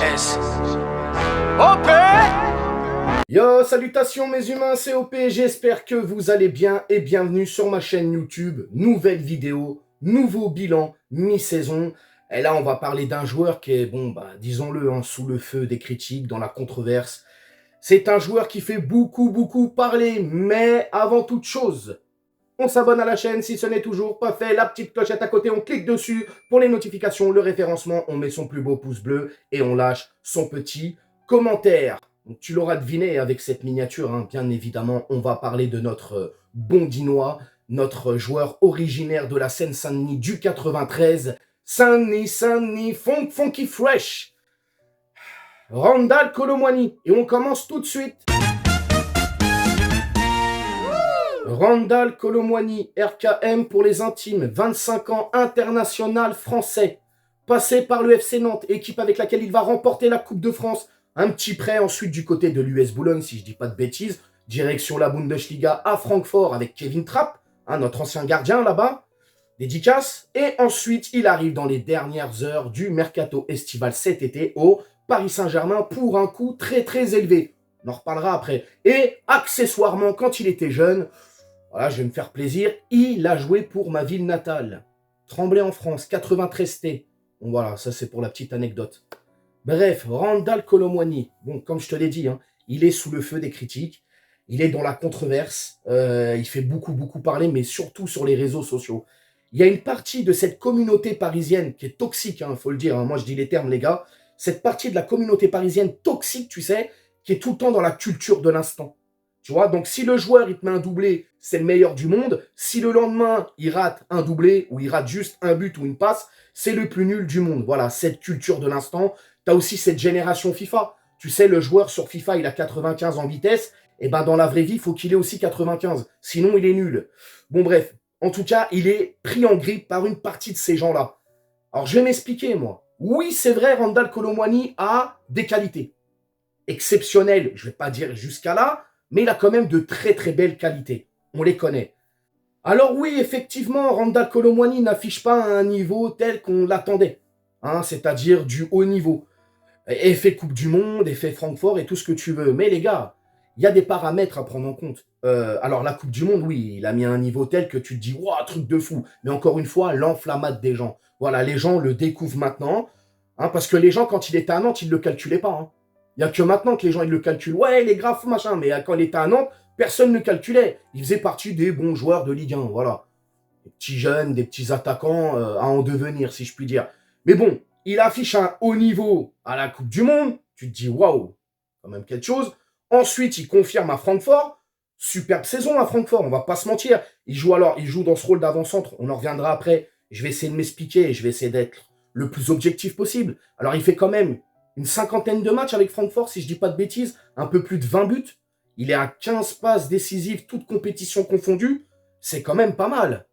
S. OP. Yo, salutations mes humains, c'est OP, j'espère que vous allez bien et bienvenue sur ma chaîne YouTube. Nouvelle vidéo, nouveau bilan, mi-saison. Et là, on va parler d'un joueur qui est, disons-le, sous le feu des critiques, dans la controverse. C'est un joueur qui fait beaucoup parler, mais avant toute chose, on s'abonne à la chaîne si ce n'est toujours pas fait. La petite clochette à côté, on clique dessus pour les notifications, le référencement. On met son plus beau pouce bleu et on lâche son petit commentaire. Donc, tu l'auras deviné avec cette miniature, bien évidemment, on va parler de notre Bondinois, notre joueur originaire de la Seine-Saint-Denis du 93. Saint-Denis, funky fresh. Randal Kolo Muani. Et on commence tout de suite. Randal Kolo Muani, RKM pour les intimes, 25 ans, international français, passé par le FC Nantes, équipe avec laquelle il va remporter la Coupe de France. Un petit prêt ensuite du côté de l'US Boulogne, si je dis pas de bêtises, direction la Bundesliga à Francfort avec Kevin Trapp, notre ancien gardien là-bas, dédicace. Et ensuite, il arrive dans les dernières heures du mercato estival cet été au Paris Saint-Germain pour un coût très élevé. On en reparlera après. Et accessoirement, quand il était jeune, voilà, je vais me faire plaisir, il a joué pour ma ville natale. Tremblay en France, 93T. Bon voilà, ça c'est pour la petite anecdote. Bref, Randal Kolo Muani, bon, comme je te l'ai dit, il est sous le feu des critiques, il est dans la controverse, il fait beaucoup parler, mais surtout sur les réseaux sociaux. Il y a une partie de cette communauté parisienne qui est toxique, faut le dire, moi je dis les termes les gars, cette partie de la communauté parisienne toxique, tu sais, qui est tout le temps dans la culture de l'instant. Tu vois, donc si le joueur il te met un doublé, c'est le meilleur du monde. Si le lendemain il rate un doublé ou il rate juste un but ou une passe, c'est le plus nul du monde. Voilà, cette culture de l'instant. Tu as aussi cette génération FIFA. Tu sais, le joueur sur FIFA, il a 95 en vitesse. Et ben dans la vraie vie, il faut qu'il ait aussi 95. Sinon, il est nul. Bon bref, en tout cas, il est pris en grippe par une partie de ces gens-là. Alors je vais m'expliquer, moi. Oui, c'est vrai, Randal Kolo Muani a des qualités exceptionnelles. Je vais pas dire jusqu'à là, mais il a quand même de très belles qualités. On les connaît. Alors oui, effectivement, Randal Kolo Muani n'affiche pas un niveau tel qu'on l'attendait. C'est-à-dire du haut niveau. Effet Coupe du Monde, effet Francfort et tout ce que tu veux. Mais les gars, il y a des paramètres à prendre en compte. Alors la Coupe du Monde, oui, il a mis un niveau tel que tu te dis, waouh, truc de fou. Mais encore une fois, l'enflammade des gens. Voilà, les gens le découvrent maintenant. Parce que les gens, quand il était à Nantes, ils ne le calculaient pas. Il n'y a que maintenant que les gens ils le calculent. Ouais, les graphes, machin. Mais quand il était à Nantes, personne ne calculait. Il faisait partie des bons joueurs de Ligue 1. Voilà. Des petits jeunes, des petits attaquants à en devenir, si je puis dire. Mais bon, il affiche un haut niveau à la Coupe du Monde. Tu te dis, waouh, quand même quelque chose. Ensuite, il confirme à Francfort. Superbe saison à Francfort, on va pas se mentir. Il joue dans ce rôle d'avant-centre. On en reviendra après. Je vais essayer de m'expliquer et je vais essayer d'être le plus objectif possible. Alors, il fait quand même une cinquantaine de matchs avec Francfort, si je dis pas de bêtises, un peu plus de 20 buts. Il est à 15 passes décisives, toutes compétitions confondues. C'est quand même pas mal.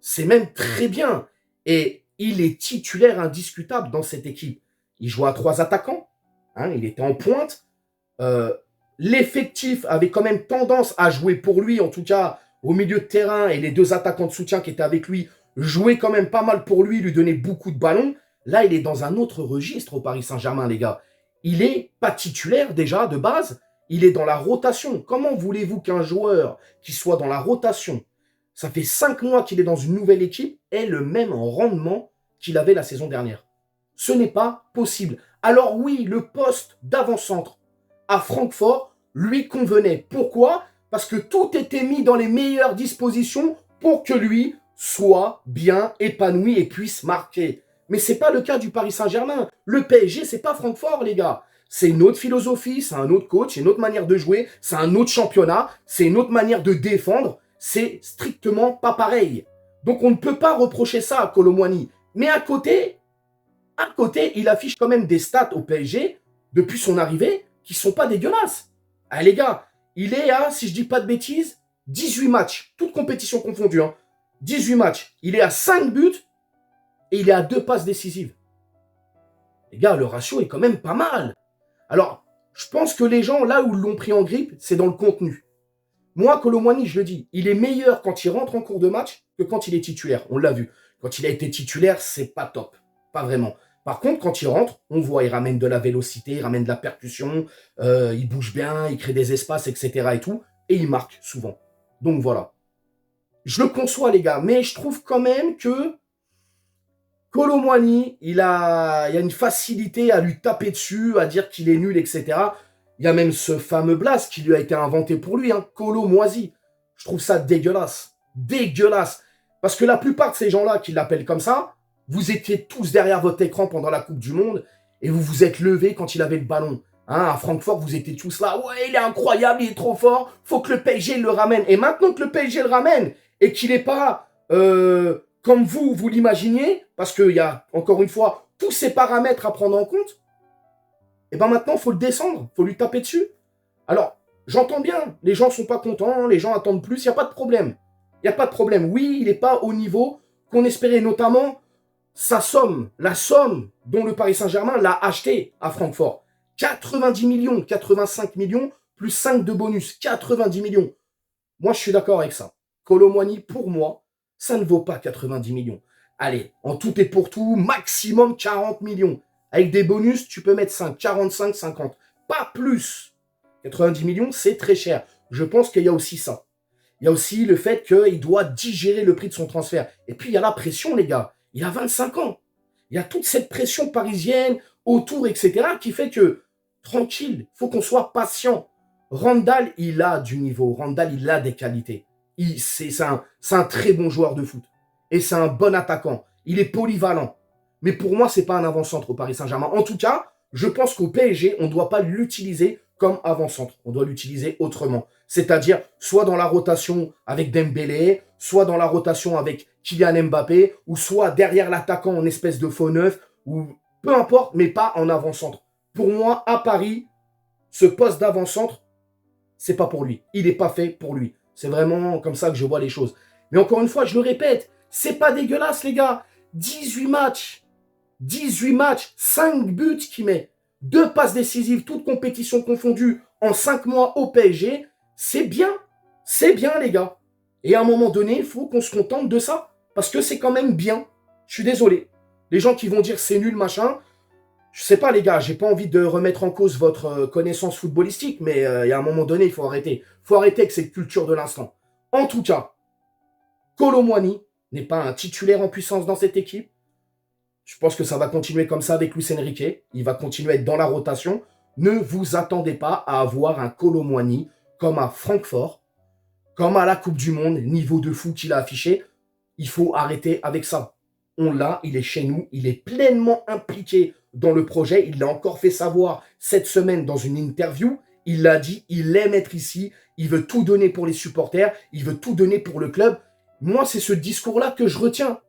C'est même très bien. Et il est titulaire indiscutable dans cette équipe. Il joue à 3 attaquants. Il était en pointe. L'effectif avait quand même tendance à jouer pour lui, en tout cas au milieu de terrain, et les 2 attaquants de soutien qui étaient avec lui jouaient quand même pas mal pour lui donnaient beaucoup de ballons. Là, il est dans un autre registre au Paris Saint-Germain, les gars. Il n'est pas titulaire déjà de base, il est dans la rotation. Comment voulez-vous qu'un joueur qui soit dans la rotation, ça fait 5 mois qu'il est dans une nouvelle équipe, ait le même rendement qu'il avait la saison dernière? Ce n'est pas possible. Alors oui, le poste d'avant-centre à Francfort lui convenait. Pourquoi? Parce que tout était mis dans les meilleures dispositions pour que lui soit bien épanoui et puisse marquer. Mais c'est pas le cas du Paris Saint-Germain. Le PSG, c'est pas Francfort, les gars. C'est une autre philosophie, c'est un autre coach, c'est une autre manière de jouer, c'est un autre championnat, c'est une autre manière de défendre. C'est strictement pas pareil. Donc on ne peut pas reprocher ça à Kolo Muani. Mais à côté, il affiche quand même des stats au PSG depuis son arrivée qui sont pas dégueulasses. Ah les gars, il est à, si je dis pas de bêtises, 18 matchs, toutes compétitions confondues. 18 matchs. Il est à 5 buts et il est à 2 passes décisives. Les gars, le ratio est quand même pas mal. Alors, je pense que les gens, là où l'ont pris en grippe, c'est dans le contenu. Moi, Kolo Muani, je le dis, il est meilleur quand il rentre en cours de match que quand il est titulaire. On l'a vu. Quand il a été titulaire, c'est pas top. Pas vraiment. Par contre, quand il rentre, on voit, il ramène de la vélocité, il ramène de la percussion, il bouge bien, il crée des espaces, etc. et tout, et il marque souvent. Donc voilà. Je le conçois, les gars, mais je trouve quand même que Kolo Muani, il y a une facilité à lui taper dessus, à dire qu'il est nul, etc. Il y a même ce fameux blast qui lui a été inventé pour lui, hein, Kolo Moisi. Je trouve ça dégueulasse. Dégueulasse. Parce que la plupart de ces gens-là qui l'appellent comme ça, vous étiez tous derrière votre écran pendant la Coupe du Monde et vous vous êtes levés quand il avait le ballon. Hein, à Francfort, vous étiez tous là. Ouais, il est incroyable, il est trop fort. Faut que le PSG le ramène. Et maintenant que le PSG le ramène et qu'il n'est pas comme vous l'imaginiez, parce qu'il y a, encore une fois, tous ces paramètres à prendre en compte, et bien maintenant, il faut le descendre. Il faut lui taper dessus. Alors, j'entends bien. Les gens ne sont pas contents. Les gens attendent plus. Il n'y a pas de problème. Il n'y a pas de problème. Oui, il n'est pas au niveau qu'on espérait, notamment sa somme, la somme dont le Paris Saint-Germain l'a acheté à Francfort. 90 millions, 85 millions, plus 5 de bonus. 90 millions. Moi, je suis d'accord avec ça. Kolo Muani, pour moi, ça ne vaut pas 90 millions. Allez, en tout et pour tout, maximum 40 millions. Avec des bonus, tu peux mettre 5, 45, 50. Pas plus. 90 millions, c'est très cher. Je pense qu'il y a aussi ça. Il y a aussi le fait qu'il doit digérer le prix de son transfert. Et puis, il y a la pression, les gars. Il a 25 ans. Il y a toute cette pression parisienne autour, etc., qui fait que, tranquille, il faut qu'on soit patient. Randall, il a du niveau. Randall, il a des qualités. C'est un très bon joueur de foot. Et c'est un bon attaquant. Il est polyvalent. Mais pour moi, ce n'est pas un avant-centre au Paris Saint-Germain. En tout cas, je pense qu'au PSG, on ne doit pas l'utiliser comme avant-centre. On doit l'utiliser autrement. C'est-à-dire, soit dans la rotation avec Dembélé, soit dans la rotation avec Kylian Mbappé, ou soit derrière l'attaquant en espèce de faux neuf, ou peu importe, mais pas en avant-centre. Pour moi, à Paris, ce poste d'avant-centre, c'est pas pour lui. Il n'est pas fait pour lui. C'est vraiment comme ça que je vois les choses. Mais encore une fois, je le répète, c'est pas dégueulasse, les gars. 18 matchs, 5 buts qu'il met, 2 passes décisives, toutes compétitions confondues, en 5 mois au PSG, c'est bien, les gars. Et à un moment donné, il faut qu'on se contente de ça, parce que c'est quand même bien. Je suis désolé. Les gens qui vont dire c'est nul, machin, je sais pas, les gars, j'ai pas envie de remettre en cause votre connaissance footballistique, mais il y a un moment donné, il faut arrêter. Il faut arrêter avec cette culture de l'instant. En tout cas, Kolo Muani n'est pas un titulaire en puissance dans cette équipe. Je pense que ça va continuer comme ça avec Luis Enrique. Il va continuer à être dans la rotation. Ne vous attendez pas à avoir un Kolo Muani comme à Francfort, comme à la Coupe du Monde, niveau de fou qu'il a affiché. Il faut arrêter avec ça. On l'a, il est chez nous, il est pleinement impliqué dans le projet. Il l'a encore fait savoir cette semaine dans une interview. Il l'a dit, il aime être ici, il veut tout donner pour les supporters, il veut tout donner pour le club. Moi, c'est ce discours-là que je retiens.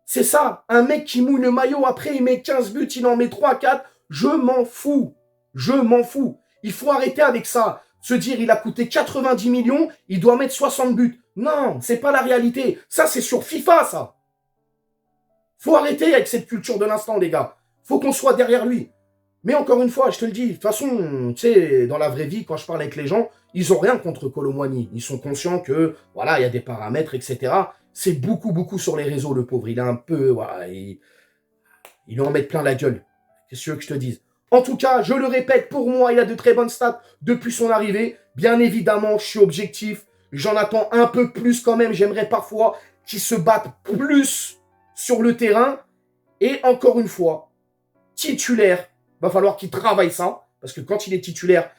C'est ça, un mec qui mouille le maillot, après il met 15 buts, il en met 3, 4, je m'en fous. Je m'en fous. Il faut arrêter avec ça. Se dire, il a coûté 90 millions, il doit mettre 60 buts. Non, c'est pas la réalité. Ça, c'est sur FIFA, ça. Faut arrêter avec cette culture de l'instant, les gars. Faut qu'on soit derrière lui. Mais encore une fois, je te le dis, de toute façon, tu sais, dans la vraie vie, quand je parle avec les gens, ils ont rien contre Kolo Muani. Ils sont conscients que, voilà, il y a des paramètres, etc. C'est beaucoup sur les réseaux, le pauvre. Il est un peu, voilà, il en met plein la gueule. Qu'est-ce que tu veux que je te dise? En tout cas, je le répète, pour moi, il a de très bonnes stats depuis son arrivée. Bien évidemment, je suis objectif. J'en attends un peu plus quand même. J'aimerais parfois qu'il se batte plus sur le terrain. Et encore une fois, titulaire, va falloir qu'il travaille ça. Parce que quand il est titulaire,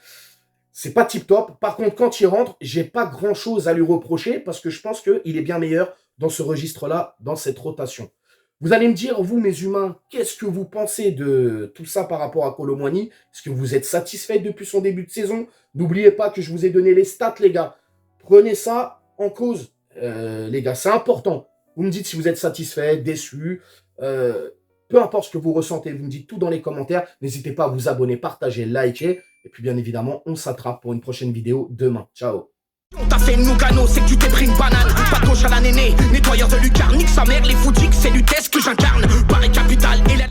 c'est pas tip-top. Par contre, quand il rentre, j'ai pas grand-chose à lui reprocher. Parce que je pense qu'il est bien meilleur dans ce registre-là, dans cette rotation. Vous allez me dire, vous, mes humains, qu'est-ce que vous pensez de tout ça par rapport à Kolo Muani? Est-ce que vous êtes satisfait depuis son début de saison? N'oubliez pas que je vous ai donné les stats, les gars. Prenez ça en cause, les gars. C'est important. Vous me dites si vous êtes satisfait, déçu. Peu importe ce que vous ressentez, vous me dites tout dans les commentaires. N'hésitez pas à vous abonner, partager, liker. Et puis, bien évidemment, on s'attrape pour une prochaine vidéo demain. Ciao. On t'a fait Nougano, c'est que tu t'es pris une banane. Pas de gauche à la néné, nettoyeur de lucarne. Nique sa mère, les foutiques, c'est l'UTES que j'incarne. Paris Capital et la...